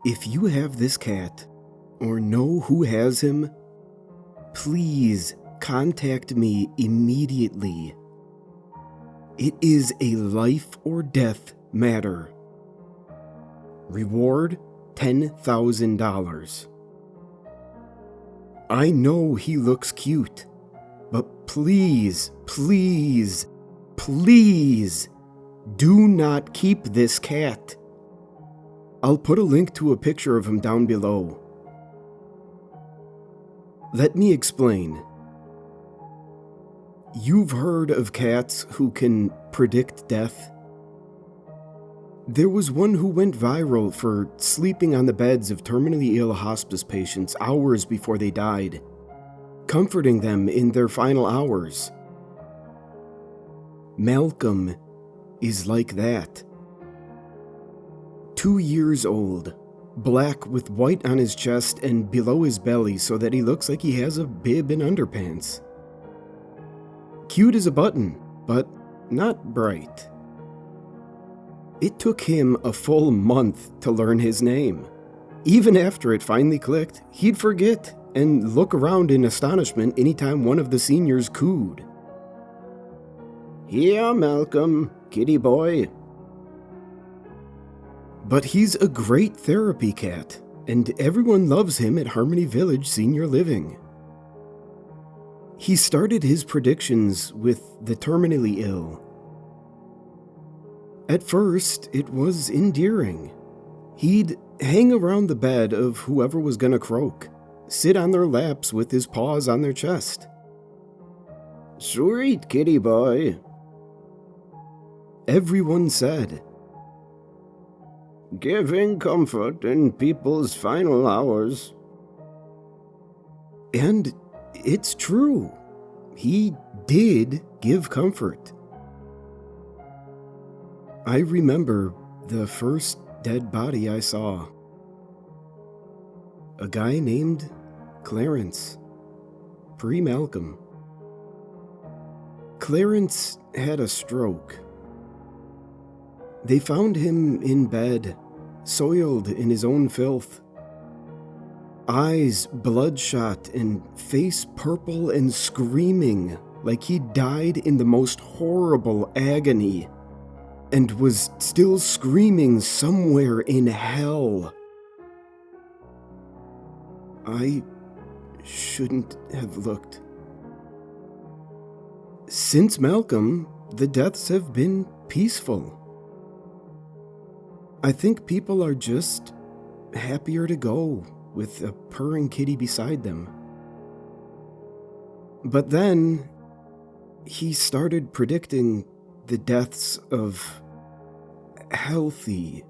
If you have this cat, or know who has him, please contact me immediately. It is a life or death matter. Reward $10,000. I know he looks cute, but please, please, please do not keep this cat. I'll put a link to a picture of him down below. Let me explain. You've heard of cats who can predict death? There was one who went viral for sleeping on the beds of terminally ill hospice patients hours before they died, comforting them in their final hours. Malcolm is like that. 2 years old, black with white on his chest and below his belly so that he looks like he has a bib and underpants. Cute as a button, but not bright. It took him a full month to learn his name. Even after it finally clicked, he'd forget and look around in astonishment anytime one of the seniors cooed. "Here, Malcolm, kitty boy." But he's a great therapy cat, and everyone loves him at Harmony Village Senior Living. He started his predictions with the terminally ill. At first, it was endearing. He'd hang around the bed of whoever was gonna croak, sit on their laps with his paws on their chest. "Sweet kitty boy," everyone said. "Giving comfort in people's final hours." And it's true. He did give comfort. I remember the first dead body I saw. A guy named Clarence, pre-Malcolm. Clarence had a stroke. They found him in bed, soiled in his own filth. Eyes bloodshot and face purple and screaming like he died in the most horrible agony and was still screaming somewhere in hell. I shouldn't have looked. Since Malcolm, the deaths have been peaceful. I think people are just happier to go with a purring kitty beside them. But then, he started predicting the deaths of healthy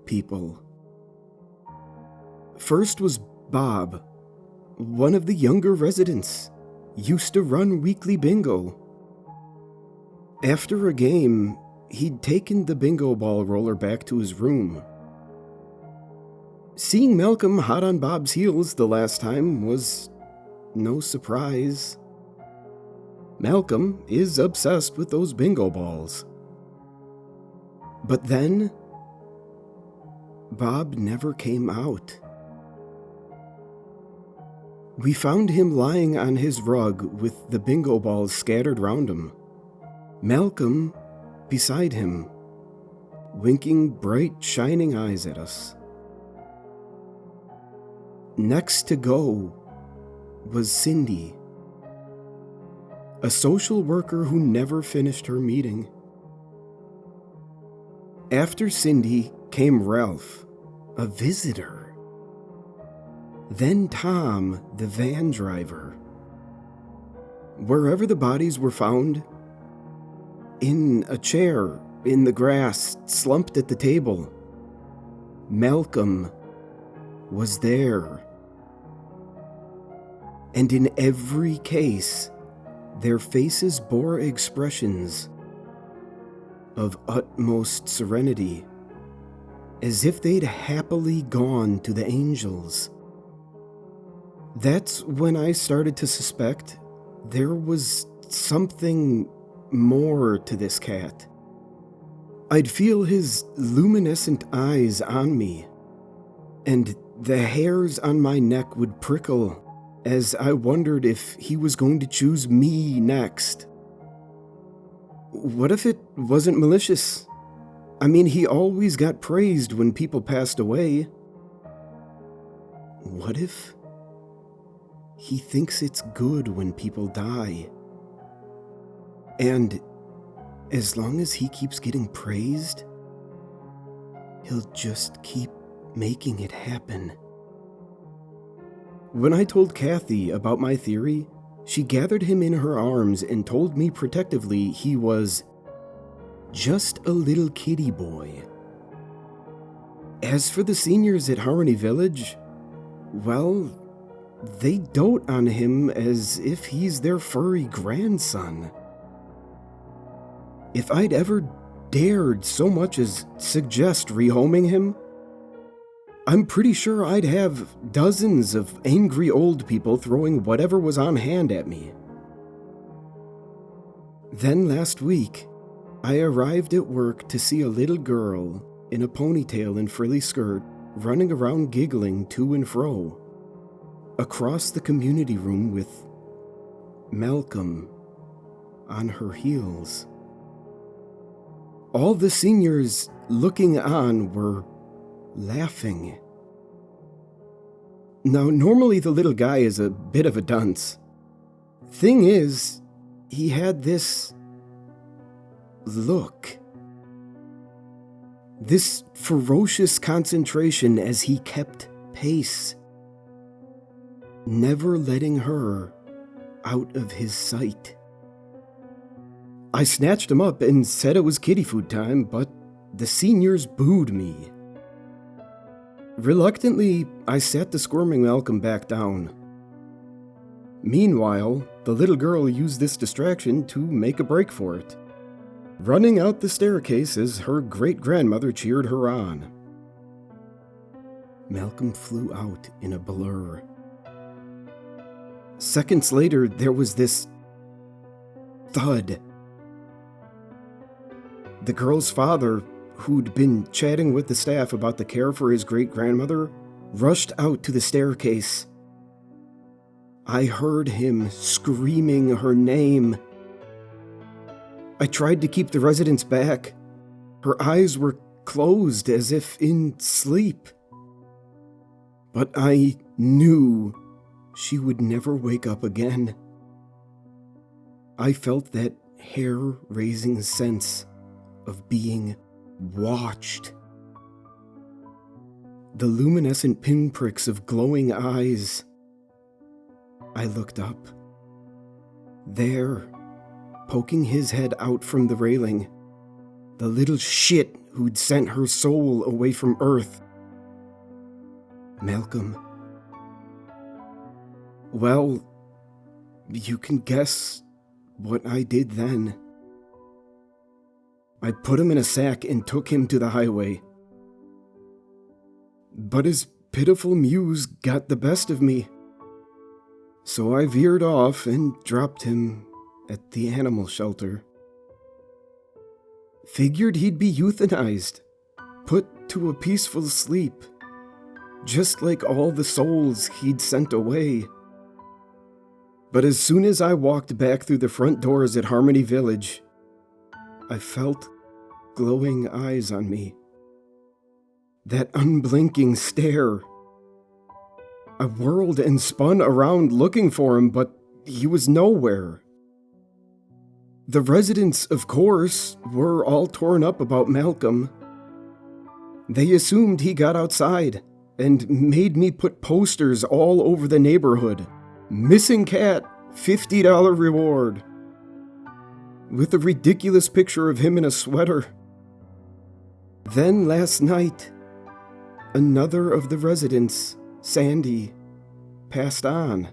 people. First was Bob, one of the younger residents, used to run weekly bingo. After a game, he'd taken the bingo ball roller back to his room. Seeing Malcolm hot on Bob's heels the last time was no surprise. Malcolm is obsessed with those bingo balls. But then, Bob never came out. We found him lying on his rug with the bingo balls scattered round him. Malcolm beside him, winking bright, shining eyes at us. Next to go was Cindy, a social worker who never finished her meeting. After Cindy came Ralph, a visitor. Then Tom, the van driver. Wherever the bodies were found, in a chair, in the grass, slumped at the table, Malcolm was there. And in every case, their faces bore expressions of utmost serenity, as if they'd happily gone to the angels. That's when I started to suspect there was something more to this cat. I'd feel his luminescent eyes on me, and the hairs on my neck would prickle as I wondered if he was going to choose me next. What if it wasn't malicious? I mean, he always got praised when people passed away. What if he thinks it's good when people die? And as long as he keeps getting praised, he'll just keep making it happen. When I told Kathy about my theory, she gathered him in her arms and told me protectively he was just a little kitty boy. As for the seniors at Harmony Village, well, they dote on him as if he's their furry grandson. If I'd ever dared so much as suggest rehoming him, I'm pretty sure I'd have dozens of angry old people throwing whatever was on hand at me. Then last week, I arrived at work to see a little girl in a ponytail and frilly skirt running around giggling to and fro across the community room with Malcolm on her heels. All the seniors looking on were laughing. Now, normally the little guy is a bit of a dunce. Thing is, he had this look. This ferocious concentration as he kept pace, never letting her out of his sight. I snatched him up and said it was kitty food time, but the seniors booed me. Reluctantly, I sat the squirming Malcolm back down. Meanwhile, the little girl used this distraction to make a break for it, running out the staircase as her great-grandmother cheered her on. Malcolm flew out in a blur. Seconds later, there was this thud. The girl's father, who'd been chatting with the staff about the care for his great-grandmother, rushed out to the staircase. I heard him screaming her name. I tried to keep the residents back. Her eyes were closed as if in sleep. But I knew she would never wake up again. I felt that hair-raising sense of being watched. The luminescent pinpricks of glowing eyes. I looked up. There, poking his head out from the railing, the little shit who'd sent her soul away from Earth. Malcolm. Well, you can guess what I did then. I put him in a sack and took him to the highway. But his pitiful mews got the best of me. So I veered off and dropped him at the animal shelter. Figured he'd be euthanized, put to a peaceful sleep, just like all the souls he'd sent away. But as soon as I walked back through the front doors at Harmony Village, I felt glowing eyes on me. That unblinking stare. I whirled and spun around looking for him, but he was nowhere. The residents, of course, were all torn up about Malcolm. They assumed he got outside and made me put posters all over the neighborhood. Missing cat, $50 reward. With a ridiculous picture of him in a sweater. Then last night, another of the residents, Sandy, passed on.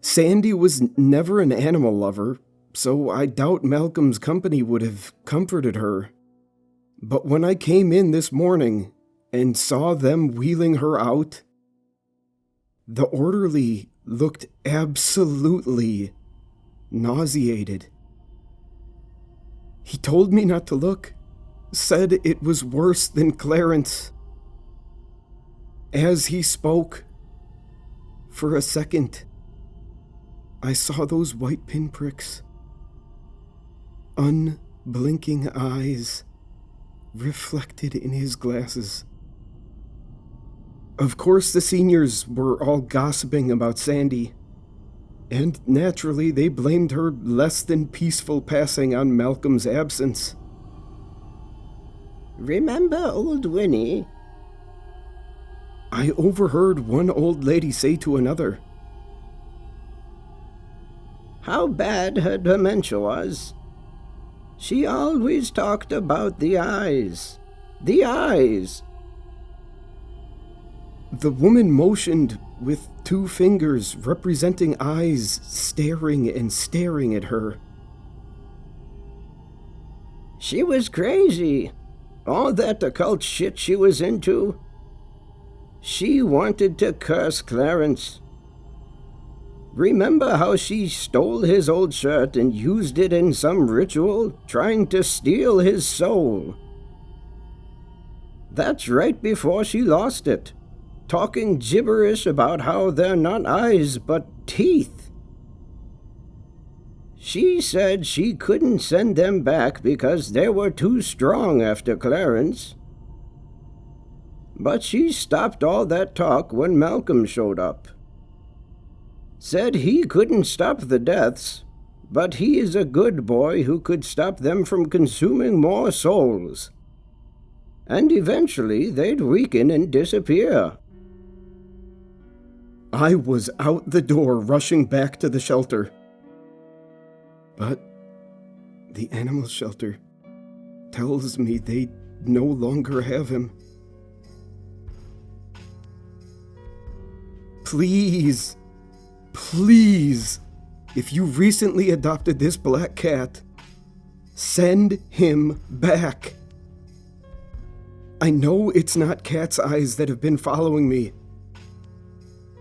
Sandy was never an animal lover, so I doubt Malcolm's company would have comforted her. But when I came in this morning and saw them wheeling her out, the orderly looked absolutely nauseated. He told me not to look, said it was worse than Clarence. As he spoke, for a second, I saw those white pinpricks. Unblinking eyes reflected in his glasses. Of course, the seniors were all gossiping about Sandy, and naturally they blamed her less than peaceful passing on Malcolm's absence. Remember old Winnie? I overheard one old lady say to another. How bad her dementia was. She always talked about the eyes. The eyes. The woman motioned with 2 fingers representing eyes staring and staring at her. She was crazy. All that occult shit she was into. She wanted to curse Clarence. Remember how she stole his old shirt and used it in some ritual, trying to steal his soul? That's right before she lost it, talking gibberish about how they're not eyes but teeth. She said she couldn't send them back because they were too strong after Clarence. But she stopped all that talk when Malcolm showed up. Said he couldn't stop the deaths, but he is a good boy who could stop them from consuming more souls. And eventually they'd weaken and disappear. I was out the door rushing back to the shelter. But the animal shelter tells me they no longer have him. Please, please, if you recently adopted this black cat, send him back. I know it's not cat's eyes that have been following me.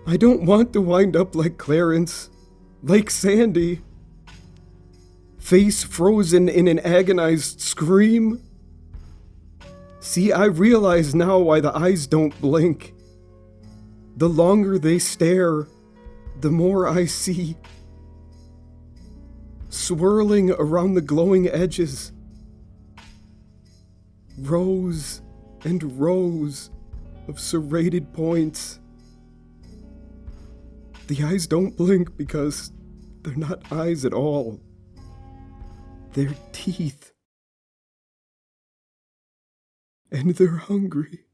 I don't want to wind up like Clarence, like Sandy. Face frozen in an agonized scream. See, I realize now why the eyes don't blink. The longer they stare, the more I see. Swirling around the glowing edges. Rows and rows of serrated points. The eyes don't blink because they're not eyes at all. They're teeth. And they're hungry.